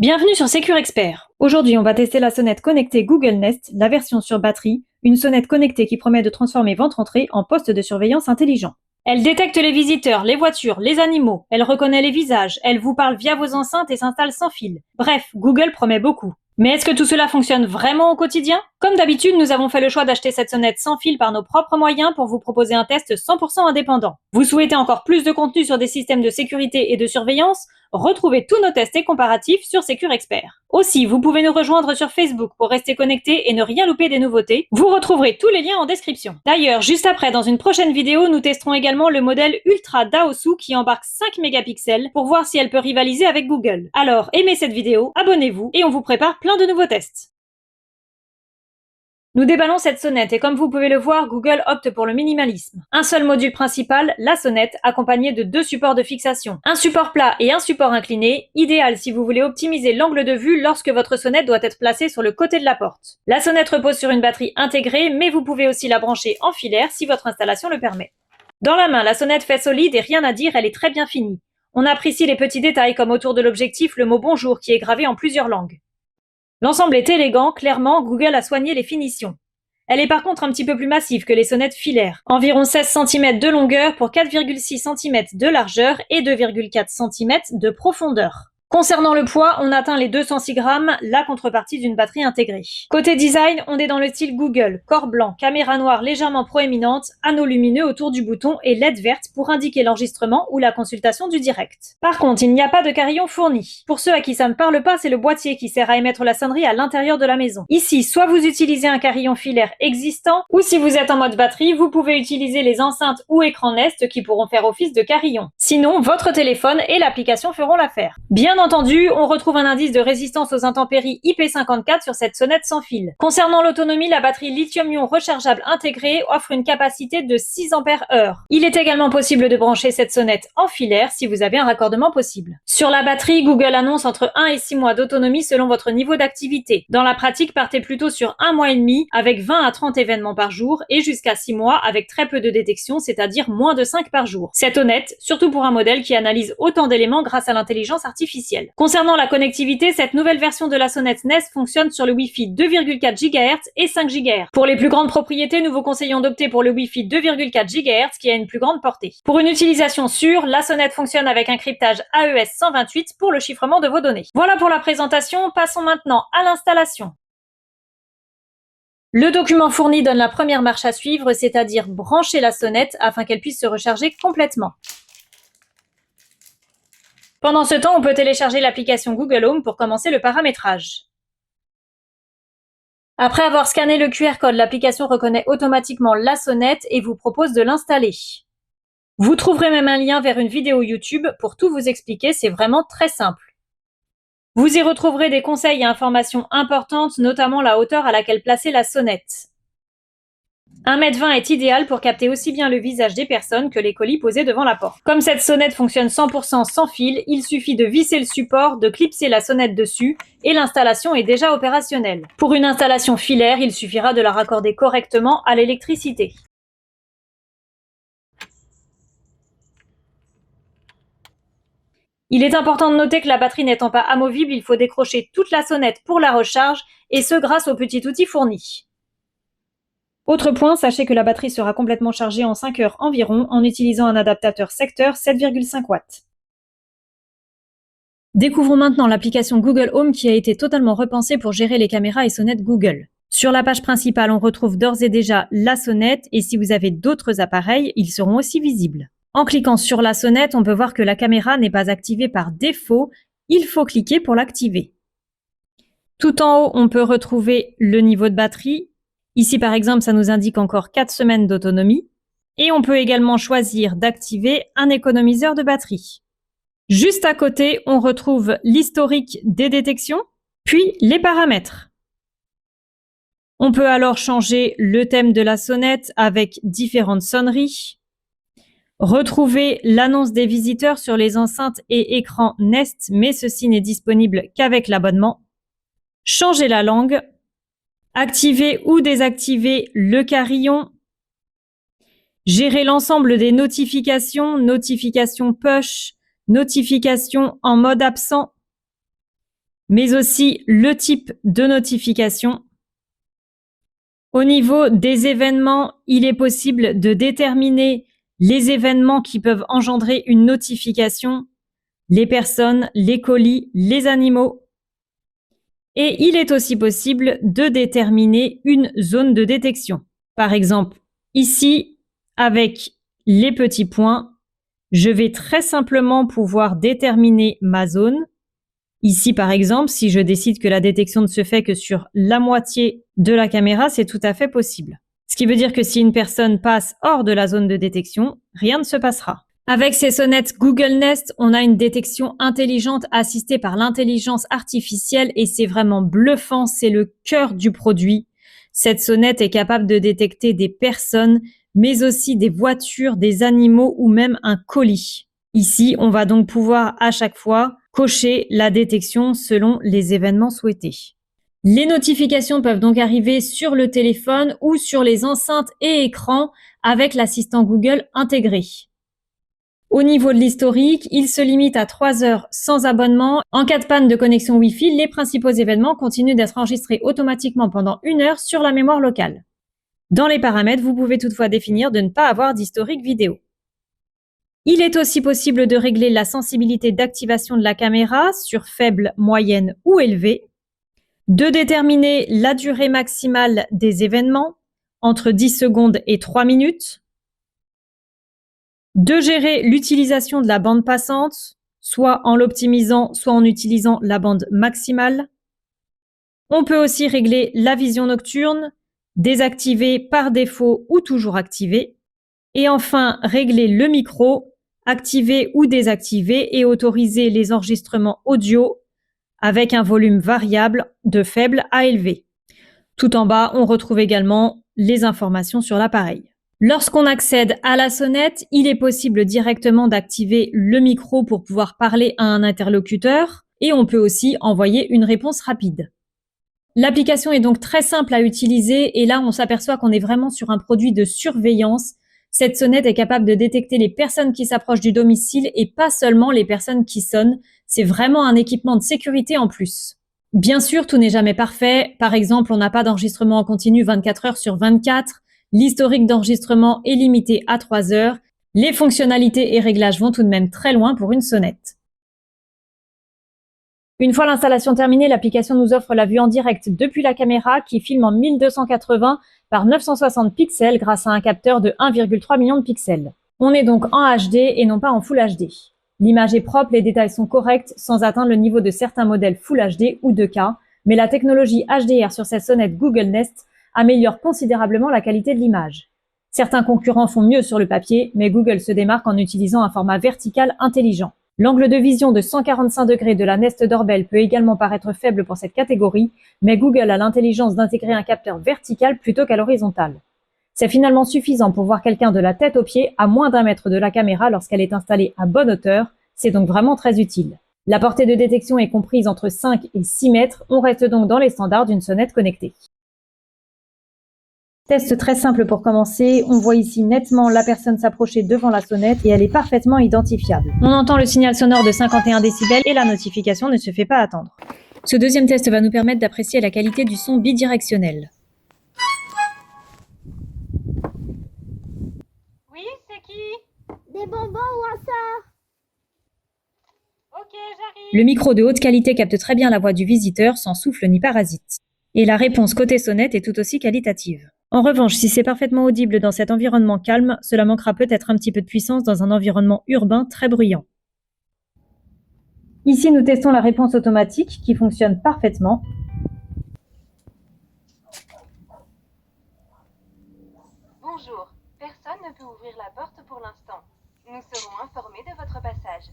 Bienvenue sur Secure Expert. Aujourd'hui, on va tester la sonnette connectée Google Nest, la version sur batterie, une sonnette connectée qui promet de transformer votre entrée en poste de surveillance intelligent. Elle détecte les visiteurs, les voitures, les animaux, elle reconnaît les visages, elle vous parle via vos enceintes et s'installe sans fil. Bref, Google promet beaucoup. Mais est-ce que tout cela fonctionne vraiment au quotidien? Comme d'habitude, nous avons fait le choix d'acheter cette sonnette sans fil par nos propres moyens pour vous proposer un test 100% indépendant. Vous souhaitez encore plus de contenu sur des systèmes de sécurité et de surveillance? Retrouvez tous nos tests et comparatifs sur Secure Expert. Aussi, vous pouvez nous rejoindre sur Facebook pour rester connecté et ne rien louper des nouveautés. Vous retrouverez tous les liens en description. D'ailleurs, juste après, dans une prochaine vidéo, nous testerons également le modèle Ultra Daosu qui embarque 5 mégapixels pour voir si elle peut rivaliser avec Google. Alors, aimez cette vidéo, abonnez-vous et on vous prépare plein de nouveaux tests. Nous déballons cette sonnette et comme vous pouvez le voir, Google opte pour le minimalisme. Un seul module principal, la sonnette, accompagné de 2 supports de fixation. Un support plat et un support incliné, idéal si vous voulez optimiser l'angle de vue lorsque votre sonnette doit être placée sur le côté de la porte. La sonnette repose sur une batterie intégrée, mais vous pouvez aussi la brancher en filaire si votre installation le permet. Dans la main, la sonnette fait solide et rien à dire, elle est très bien finie. On apprécie les petits détails comme autour de l'objectif le mot bonjour qui est gravé en plusieurs langues. L'ensemble est élégant, clairement, Google a soigné les finitions. Elle est par contre un petit peu plus massive que les sonnettes filaires, environ 16 cm de longueur pour 4,6 cm de largeur et 2,4 cm de profondeur. Concernant le poids, on atteint les 206 grammes, la contrepartie d'une batterie intégrée. Côté design, on est dans le style Google, corps blanc, caméra noire légèrement proéminente, anneau lumineux autour du bouton et LED verte pour indiquer l'enregistrement ou la consultation du direct. Par contre, il n'y a pas de carillon fourni. Pour ceux à qui ça ne parle pas, c'est le boîtier qui sert à émettre la sonnerie à l'intérieur de la maison. Ici, soit vous utilisez un carillon filaire existant, ou si vous êtes en mode batterie, vous pouvez utiliser les enceintes ou écrans Nest qui pourront faire office de carillon. Sinon, votre téléphone et l'application feront l'affaire. Bien entendu, on retrouve un indice de résistance aux intempéries IP54 sur cette sonnette sans fil. Concernant l'autonomie, la batterie lithium-ion rechargeable intégrée offre une capacité de 6 Ah. Il est également possible de brancher cette sonnette en filaire si vous avez un raccordement possible. Sur la batterie, Google annonce entre 1 et 6 mois d'autonomie selon votre niveau d'activité. Dans la pratique, partez plutôt sur 1 mois et demi avec 20 à 30 événements par jour et jusqu'à 6 mois avec très peu de détection, c'est-à-dire moins de 5 par jour. C'est honnête, surtout pour un modèle qui analyse autant d'éléments grâce à l'intelligence artificielle. Concernant la connectivité, cette nouvelle version de la sonnette Nest fonctionne sur le Wi-Fi 2,4 GHz et 5 GHz. Pour les plus grandes propriétés, nous vous conseillons d'opter pour le Wi-Fi 2,4 GHz qui a une plus grande portée. Pour une utilisation sûre, la sonnette fonctionne avec un cryptage AES 128 pour le chiffrement de vos données. Voilà pour la présentation, passons maintenant à l'installation. Le document fourni donne la première marche à suivre, c'est-à-dire brancher la sonnette afin qu'elle puisse se recharger complètement. Pendant ce temps, on peut télécharger l'application Google Home pour commencer le paramétrage. Après avoir scanné le QR code, l'application reconnaît automatiquement la sonnette et vous propose de l'installer. Vous trouverez même un lien vers une vidéo YouTube pour tout vous expliquer, c'est vraiment très simple. Vous y retrouverez des conseils et informations importantes, notamment la hauteur à laquelle placer la sonnette. 1,20 m est idéal pour capter aussi bien le visage des personnes que les colis posés devant la porte. Comme cette sonnette fonctionne 100% sans fil, il suffit de visser le support, de clipser la sonnette dessus et l'installation est déjà opérationnelle. Pour une installation filaire, il suffira de la raccorder correctement à l'électricité. Il est important de noter que la batterie n'étant pas amovible, il faut décrocher toute la sonnette pour la recharge et ce grâce au petit outil fourni. Autre point, sachez que la batterie sera complètement chargée en 5 heures environ en utilisant un adaptateur secteur 7,5 watts. Découvrons maintenant l'application Google Home qui a été totalement repensée pour gérer les caméras et sonnettes Google. Sur la page principale, on retrouve d'ores et déjà la sonnette et si vous avez d'autres appareils, ils seront aussi visibles. En cliquant sur la sonnette, on peut voir que la caméra n'est pas activée par défaut, il faut cliquer pour l'activer. Tout en haut, on peut retrouver le niveau de batterie. Ici, par exemple, ça nous indique encore 4 semaines d'autonomie. Et on peut également choisir d'activer un économiseur de batterie. Juste à côté, on retrouve l'historique des détections, puis les paramètres. On peut alors changer le thème de la sonnette avec différentes sonneries. Retrouver l'annonce des visiteurs sur les enceintes et écrans Nest, mais ceci n'est disponible qu'avec l'abonnement. Changer la langue. Activer ou désactiver le carillon, gérer l'ensemble des notifications, notifications push, notifications en mode absent, mais aussi le type de notification. Au niveau des événements, il est possible de déterminer les événements qui peuvent engendrer une notification, les personnes, les colis, les animaux. Et il est aussi possible de déterminer une zone de détection. Par exemple, ici, avec les petits points, je vais très simplement pouvoir déterminer ma zone. Ici, par exemple, si je décide que la détection ne se fait que sur la moitié de la caméra, c'est tout à fait possible. Ce qui veut dire que si une personne passe hors de la zone de détection, rien ne se passera. Avec ces sonnettes Google Nest, on a une détection intelligente assistée par l'intelligence artificielle et c'est vraiment bluffant, c'est le cœur du produit. Cette sonnette est capable de détecter des personnes, mais aussi des voitures, des animaux ou même un colis. Ici, on va donc pouvoir à chaque fois cocher la détection selon les événements souhaités. Les notifications peuvent donc arriver sur le téléphone ou sur les enceintes et écrans avec l'assistant Google intégré. Au niveau de l'historique, il se limite à 3 heures sans abonnement. En cas de panne de connexion Wi-Fi, les principaux événements continuent d'être enregistrés automatiquement pendant 1 heure sur la mémoire locale. Dans les paramètres, vous pouvez toutefois définir de ne pas avoir d'historique vidéo. Il est aussi possible de régler la sensibilité d'activation de la caméra sur faible, moyenne ou élevée, de déterminer la durée maximale des événements entre 10 secondes et 3 minutes, de gérer l'utilisation de la bande passante, soit en l'optimisant, soit en utilisant la bande maximale. On peut aussi régler la vision nocturne, désactiver par défaut ou toujours activer. Et enfin, régler le micro, activer ou désactiver et autoriser les enregistrements audio avec un volume variable de faible à élevé. Tout en bas, on retrouve également les informations sur l'appareil. Lorsqu'on accède à la sonnette, il est possible directement d'activer le micro pour pouvoir parler à un interlocuteur et on peut aussi envoyer une réponse rapide. L'application est donc très simple à utiliser et là, on s'aperçoit qu'on est vraiment sur un produit de surveillance. Cette sonnette est capable de détecter les personnes qui s'approchent du domicile et pas seulement les personnes qui sonnent. C'est vraiment un équipement de sécurité en plus. Bien sûr, tout n'est jamais parfait. Par exemple, on n'a pas d'enregistrement en continu 24 heures sur 24. L'historique d'enregistrement est limité à 3 heures. Les fonctionnalités et réglages vont tout de même très loin pour une sonnette. Une fois l'installation terminée, l'application nous offre la vue en direct depuis la caméra qui filme en 1280 par 960 pixels grâce à un capteur de 1,3 million de pixels. On est donc en HD et non pas en Full HD. L'image est propre, les détails sont corrects sans atteindre le niveau de certains modèles Full HD ou 2K, mais la technologie HDR sur cette sonnette Google Nest améliore considérablement la qualité de l'image. Certains concurrents font mieux sur le papier, mais Google se démarque en utilisant un format vertical intelligent. L'angle de vision de 145 degrés de la Nest Doorbell peut également paraître faible pour cette catégorie, mais Google a l'intelligence d'intégrer un capteur vertical plutôt qu'à l'horizontale. C'est finalement suffisant pour voir quelqu'un de la tête aux pieds à moins d'1 mètre de la caméra lorsqu'elle est installée à bonne hauteur, c'est donc vraiment très utile. La portée de détection est comprise entre 5 et 6 mètres, on reste donc dans les standards d'une sonnette connectée. Test très simple pour commencer, on voit ici nettement la personne s'approcher devant la sonnette et elle est parfaitement identifiable. On entend le signal sonore de 51 décibels et la notification ne se fait pas attendre. Ce deuxième test va nous permettre d'apprécier la qualité du son bidirectionnel. Oui, c'est qui? Des bonbons ou un sort? Ok, j'arrive. Le micro de haute qualité capte très bien la voix du visiteur sans souffle ni parasite. Et la réponse côté sonnette est tout aussi qualitative. En revanche, si c'est parfaitement audible dans cet environnement calme, cela manquera peut-être un petit peu de puissance dans un environnement urbain très bruyant. Ici, nous testons la réponse automatique qui fonctionne parfaitement. Bonjour, personne ne peut ouvrir la porte pour l'instant. Nous serons informés de votre passage.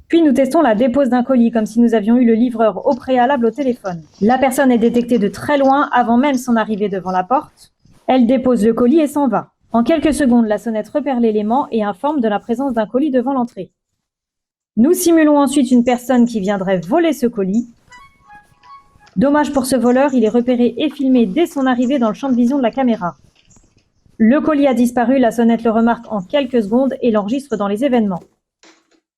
Puis nous testons la dépose d'un colis, comme si nous avions eu le livreur au préalable au téléphone. La personne est détectée de très loin avant même son arrivée devant la porte. Elle dépose le colis et s'en va. En quelques secondes, la sonnette repère l'élément et informe de la présence d'un colis devant l'entrée. Nous simulons ensuite une personne qui viendrait voler ce colis. Dommage pour ce voleur, il est repéré et filmé dès son arrivée dans le champ de vision de la caméra. Le colis a disparu, la sonnette le remarque en quelques secondes et l'enregistre dans les événements.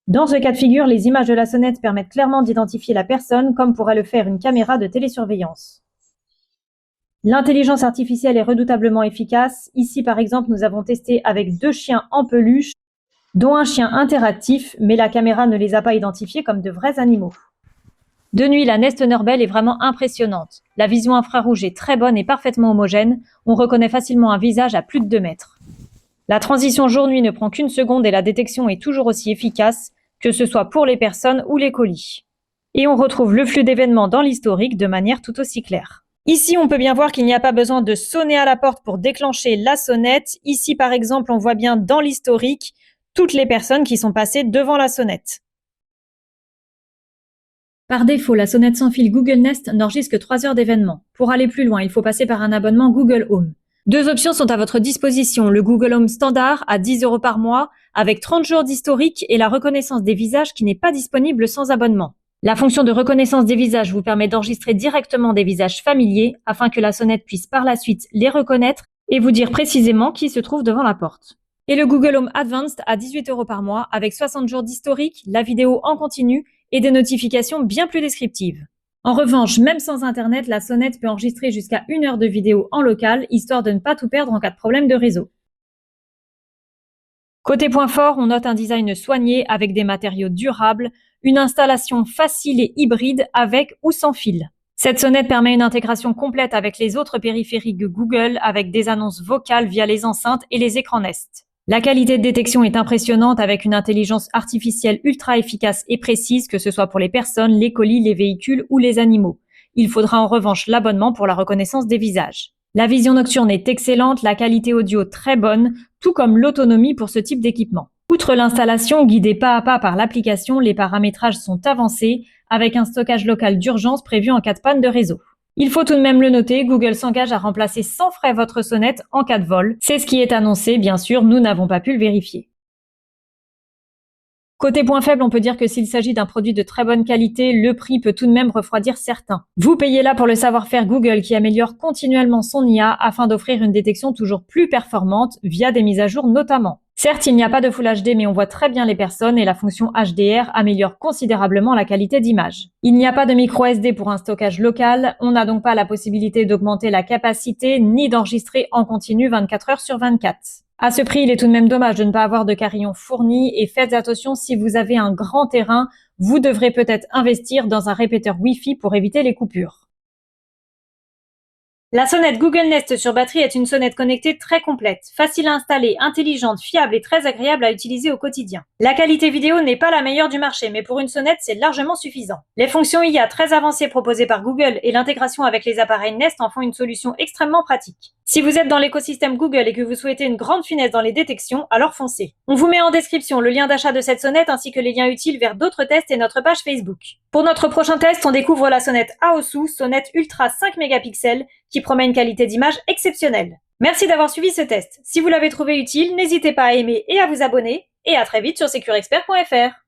Dans ce cas de figure, les images de la sonnette permettent clairement d'identifier la personne comme pourrait le faire une caméra de télésurveillance. L'intelligence artificielle est redoutablement efficace. Ici, par exemple, nous avons testé avec 2 chiens en peluche, dont un chien interactif, mais la caméra ne les a pas identifiés comme de vrais animaux. De nuit, la Nest Neurbel est vraiment impressionnante. La vision infrarouge est très bonne et parfaitement homogène. On reconnaît facilement un visage à plus de 2 mètres. La transition jour-nuit ne prend qu'une seconde et la détection est toujours aussi efficace, que ce soit pour les personnes ou les colis. Et on retrouve le flux d'événements dans l'historique de manière tout aussi claire. Ici, on peut bien voir qu'il n'y a pas besoin de sonner à la porte pour déclencher la sonnette. Ici, par exemple, on voit bien dans l'historique toutes les personnes qui sont passées devant la sonnette. Par défaut, la sonnette sans fil Google Nest n'enregistre que 3 heures d'événements. Pour aller plus loin, il faut passer par un abonnement Google Home. 2 options sont à votre disposition, le Google Home Standard à 10 € par mois, avec 30 jours d'historique et la reconnaissance des visages qui n'est pas disponible sans abonnement. La fonction de reconnaissance des visages vous permet d'enregistrer directement des visages familiers afin que la sonnette puisse par la suite les reconnaître et vous dire précisément qui se trouve devant la porte. Et le Google Home Advanced à 18 € par mois avec 60 jours d'historique, la vidéo en continu et des notifications bien plus descriptives. En revanche, même sans Internet, la sonnette peut enregistrer jusqu'à 1 heure de vidéo en local, histoire de ne pas tout perdre en cas de problème de réseau. Côté point fort, on note un design soigné avec des matériaux durables, une installation facile et hybride avec ou sans fil. Cette sonnette permet une intégration complète avec les autres périphériques Google avec des annonces vocales via les enceintes et les écrans Nest. La qualité de détection est impressionnante avec une intelligence artificielle ultra efficace et précise, que ce soit pour les personnes, les colis, les véhicules ou les animaux. Il faudra en revanche l'abonnement pour la reconnaissance des visages. La vision nocturne est excellente, la qualité audio très bonne, tout comme l'autonomie pour ce type d'équipement. Outre l'installation guidée pas à pas par l'application, les paramétrages sont avancés avec un stockage local d'urgence prévu en cas de panne de réseau. Il faut tout de même le noter, Google s'engage à remplacer sans frais votre sonnette en cas de vol. C'est ce qui est annoncé, bien sûr, nous n'avons pas pu le vérifier. Côté point faible, on peut dire que s'il s'agit d'un produit de très bonne qualité, le prix peut tout de même refroidir certains. Vous payez là pour le savoir-faire Google qui améliore continuellement son IA afin d'offrir une détection toujours plus performante via des mises à jour notamment. Certes, il n'y a pas de Full HD, mais on voit très bien les personnes et la fonction HDR améliore considérablement la qualité d'image. Il n'y a pas de micro SD pour un stockage local, on n'a donc pas la possibilité d'augmenter la capacité ni d'enregistrer en continu 24 heures sur 24. À ce prix, il est tout de même dommage de ne pas avoir de carillon fourni et faites attention, si vous avez un grand terrain, vous devrez peut-être investir dans un répéteur Wi-Fi pour éviter les coupures. La sonnette Google Nest sur batterie est une sonnette connectée très complète, facile à installer, intelligente, fiable et très agréable à utiliser au quotidien. La qualité vidéo n'est pas la meilleure du marché, mais pour une sonnette, c'est largement suffisant. Les fonctions IA très avancées proposées par Google et l'intégration avec les appareils Nest en font une solution extrêmement pratique. Si vous êtes dans l'écosystème Google et que vous souhaitez une grande finesse dans les détections, alors foncez. On vous met en description le lien d'achat de cette sonnette ainsi que les liens utiles vers d'autres tests et notre page Facebook. Pour notre prochain test, on découvre la sonnette Aosu, sonnette ultra 5 mégapixels, qui promet une qualité d'image exceptionnelle. Merci d'avoir suivi ce test. Si vous l'avez trouvé utile, n'hésitez pas à aimer et à vous abonner. Et à très vite sur securexpert.fr.